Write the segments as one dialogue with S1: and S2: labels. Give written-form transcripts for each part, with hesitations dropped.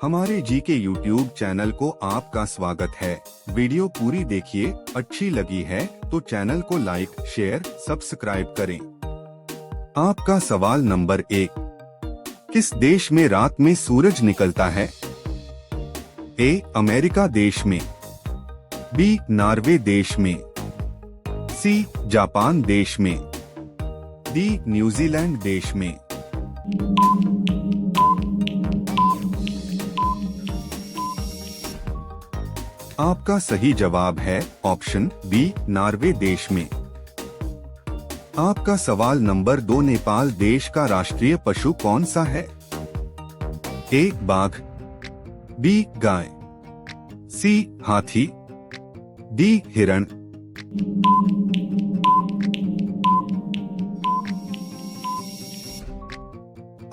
S1: हमारे जी के YouTube channel को आपका स्वागत है। वीडियो पूरी देखिए, अच्छी लगी है तो चैनल को लाइक, शेयर, सब्सक्राइब करें। आपका सवाल नंबर 1, किस देश में रात में सूरज निकलता है? ए. अमेरिका देश में, बी. नॉर्वे देश में, सी. जापान देश में, डी. न्यूजीलैंड देश में। आपका सही जवाब है ऑप्शन बी, नॉर्वे देश में। आपका सवाल नंबर 2, नेपाल देश का राष्ट्रीय पशु कौन सा है? ए. बाघ, बी. गाय, सी. हाथी, डी. हिरण।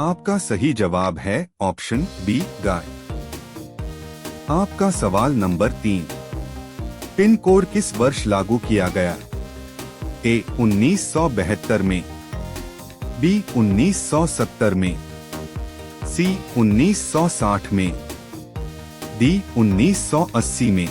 S1: आपका सही जवाब है ऑप्शन बी, गाय। आपका सवाल नंबर 3, पिन कोड किस वर्ष लागू किया गया? ए. 1972 में, बी. 1970 में, सी. 1960 में, डी. 1980 में।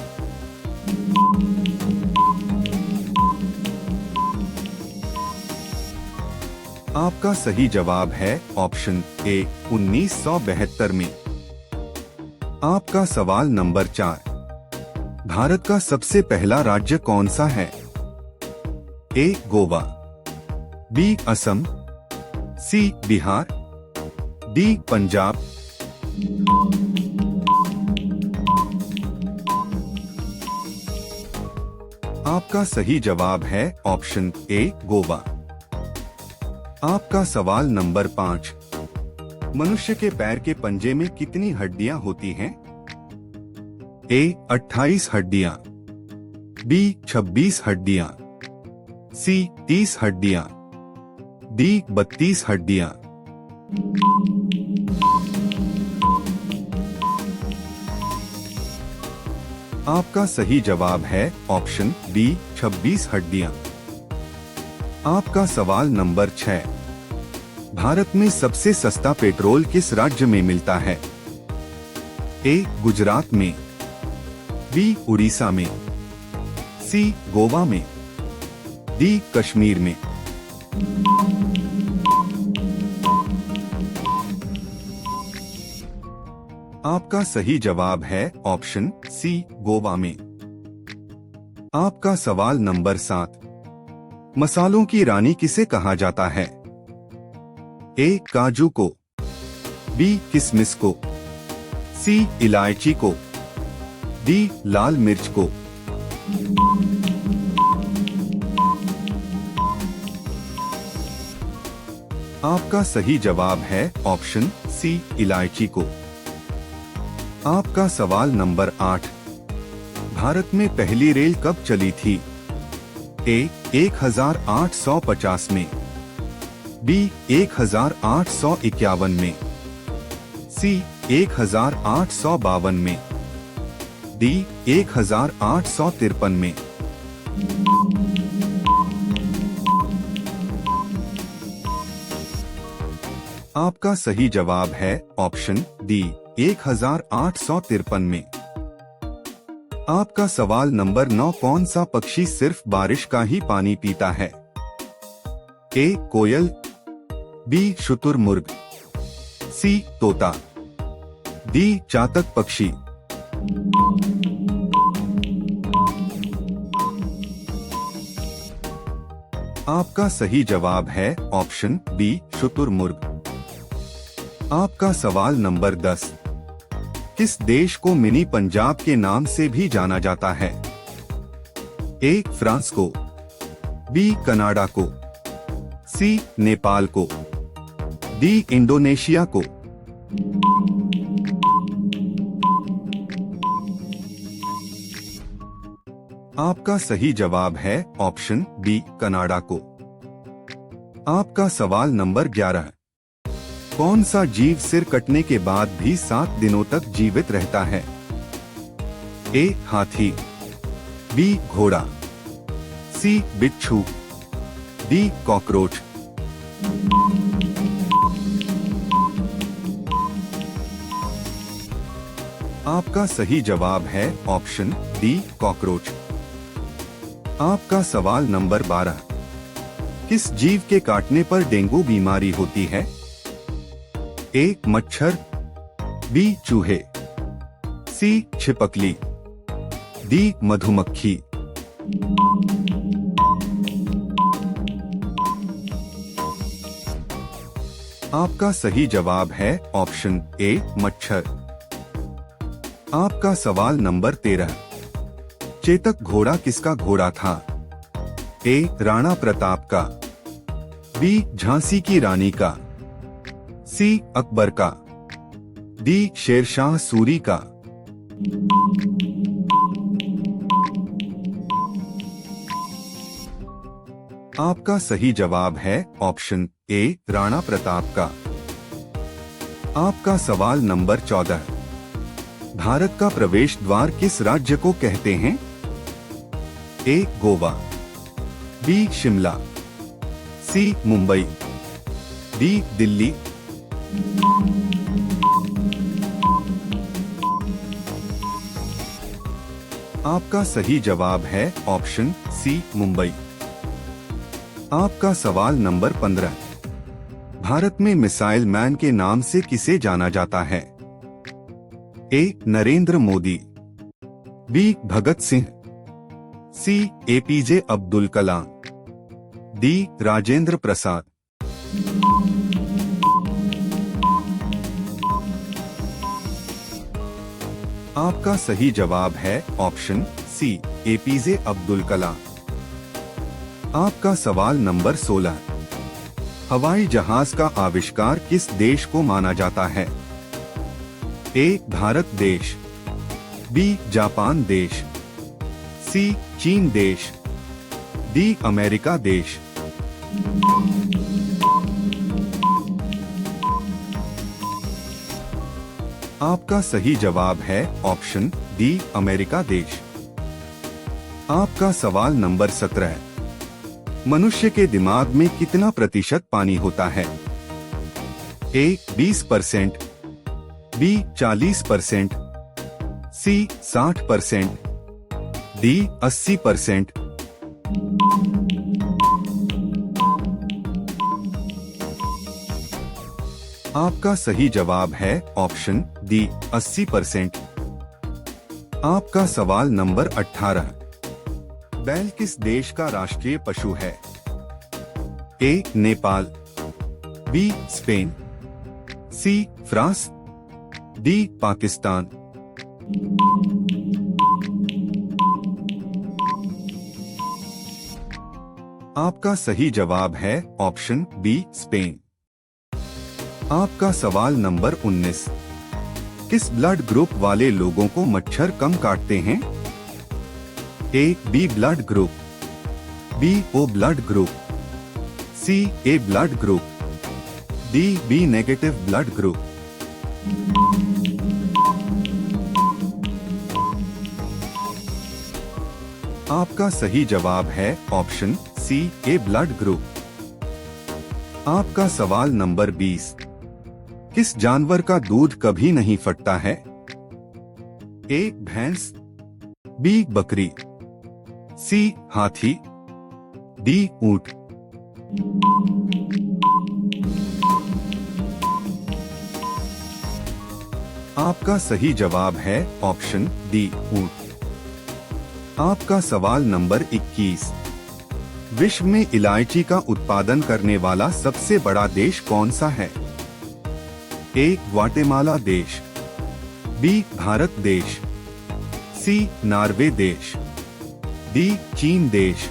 S1: आपका सही जवाब है ऑप्शन ए, 1972 में। आपका सवाल नंबर 4, भारत का सबसे पहला राज्य कौन सा है? ए. गोवा, बी. असम, सी. बिहार, डी. पंजाब। आपका सही जवाब है ऑप्शन ए, गोवा। आपका सवाल नंबर 5, मनुष्य के पैर के पंजे में कितनी हड्डियां होती हैं? ए. 28 हड्डियां, बी. 26 हड्डियां, सी. 30 हड्डियां, डी. 32 हड्डियां। आपका सही जवाब है ऑप्शन बी, 26 हड्डियां। आपका सवाल नंबर 6, भारत में सबसे सस्ता पेट्रोल किस राज्य में मिलता है? ए. गुजरात में, बी. उड़ीसा में, सी. गोवा में, डी. कश्मीर में। आपका सही जवाब है ऑप्शन सी, गोवा में। आपका सवाल नंबर 7, मसालों की रानी किसे कहा जाता है? ए. काजू को, बी. किशमिश को, सी. इलायची को, डी. लाल मिर्च को। आपका सही जवाब है ऑप्शन सी, इलायची को। आपका सवाल नंबर 8, भारत में पहली रेल कब चली थी? ए. 1850 में, बी. 1851 में, सी. 1852 में, डी. 1853 में। आपका सही जवाब है ऑप्शन डी, 1853 में। आपका सवाल नंबर 9, कौन सा पक्षी सिर्फ बारिश का ही पानी पीता है? ए. कोयल, बी. शुतुरमुर्ग, सी. तोता, डी. चातक पक्षी। आपका सही जवाब है ऑप्शन बी, शुतुरमुर्ग। आपका सवाल नंबर 10, किस देश को मिनी पंजाब के नाम से भी जाना जाता है? ए. फ्रांस को, बी. कनाडा को, सी. नेपाल को, डी. इंडोनेशिया को। आपका सही जवाब है ऑप्शन बी, कनाडा को। आपका सवाल नंबर 11, कौन सा जीव सिर कटने के बाद भी 7 दिनों तक जीवित रहता है? ए. हाथी, बी. घोड़ा, सी. बिच्छू, डी. कॉकरोच। आपका सही जवाब है ऑप्शन डी कॉकरोच। आपका सवाल नंबर 12। किस जीव के काटने पर डेंगू बीमारी होती है? ए मच्छर, बी चूहे, सी छिपकली, डी मधुमक्खी। आपका सही जवाब है ऑप्शन ए मच्छर। आपका सवाल नंबर 13। चेतक घोड़ा किसका घोड़ा था? ए राणा प्रताप का, बी झांसी की रानी का, सी अकबर का, डी शेरशाह सूरी का। आपका सही जवाब है ऑप्शन ए राणा प्रताप का। आपका सवाल नंबर 14। भारत का प्रवेश द्वार किस राज्य को कहते हैं? ए गोवा, बी शिमला, सी मुंबई, डी दिल्ली। आपका सही जवाब है ऑप्शन सी मुंबई। आपका सवाल नंबर 15। भारत में मिसाइल मैन के नाम से किसे जाना जाता है? ए नरेंद्र मोदी, बी भगत सिंह, सी एपीजे अब्दुल कलाम, डी राजेंद्र प्रसाद। आपका सही जवाब है ऑप्शन सी एपीजे अब्दुल कलाम। आपका सवाल नंबर 16। हवाई जहाज का आविष्कार किस देश को माना जाता है? ए भारत देश, बी जापान देश, सी चीन देश, डी अमेरिका देश। आपका सही जवाब है ऑप्शन डी अमेरिका देश। आपका सवाल नंबर 17। मनुष्य के दिमाग में कितना प्रतिशत पानी होता है? ए 20%, बी 40%, सी 60%, डी 80%। आपका सही जवाब है ऑप्शन डी 80%। आपका सवाल नंबर 18। बैल किस देश का राष्ट्रीय पशु है? A Nepal, B Spain, C France, D Pakistan. आपका सही जवाब है ऑप्शन बी स्पेन। आपका सवाल नंबर 19। किस ब्लड ग्रुप वाले लोगों को मच्छर कम काटते हैं? A B blood group, B O blood group, C A blood group, D B negative blood group. आपका सही जवाब है option C A blood group. आपका सवाल नंबर 20। किस जानवर का दूध कभी नहीं फटता है? ए भैंस, बी बकरी, सी हाथी, डी ऊंट। आपका सही जवाब है ऑप्शन डी ऊंट। आपका सवाल नंबर 21। विश्व में इलायची का उत्पादन करने वाला सबसे बड़ा देश कौन सा है? ए ग्वाटेमाला देश, बी भारत देश, सी नॉर्वे देश, डी चीन देश।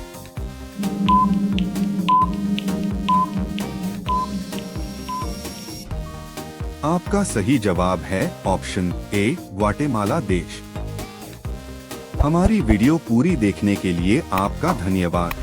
S1: आपका सही जवाब है ऑप्शन ए ग्वाटेमाला देश। हमारी वीडियो पूरी देखने के लिए आपका धन्यवाद।